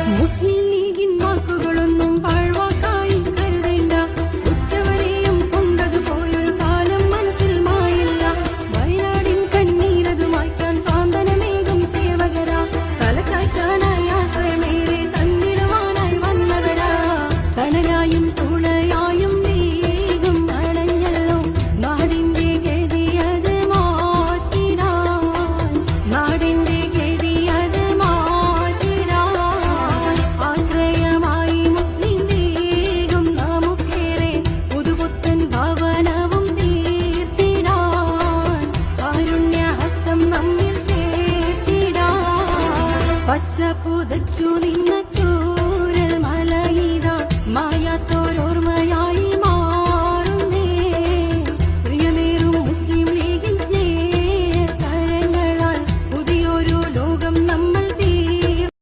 മുസ്ലിം ലീഗിൻ വാക്കുകളൊന്നും പാഴ്വാക്കായി കരുതേണ്ട. ഉറ്റവരെയും കൊണ്ടതുപോയൊരു കാലം മനസ്സിൽ മായില്ല. വയനാടിൻ കണ്ണീരതു മായ്ക്കാൻ സാന്ത്വനമേകും സേവകരാ. തലചായ്ക്കാനായി ആശ്രയമേറെ തന്നിടുവാനായി വന്നവരാ. തണലായും തുണയായും വേഗം അണഞ്ഞല്ലോ നാടിന്റെ ഗതിയത് മാറ്റിടാൻ. നാടിന്റെ ഗതിയത് മാറ്റിടാൻ ആശ്രയമായി മുസ്ലിം ലീഗും നമുക്കേറെ പുതുപുത്തൻ ഭവനവും തീർത്തിടാൻ. കാരുണ്യഹസ്തം നമ്മിൽ ചേർത്തിടാൻ. പച്ച പുതച്ചു നിന്ന ചൂരൽ മലയിതാ മായാത്തോരോ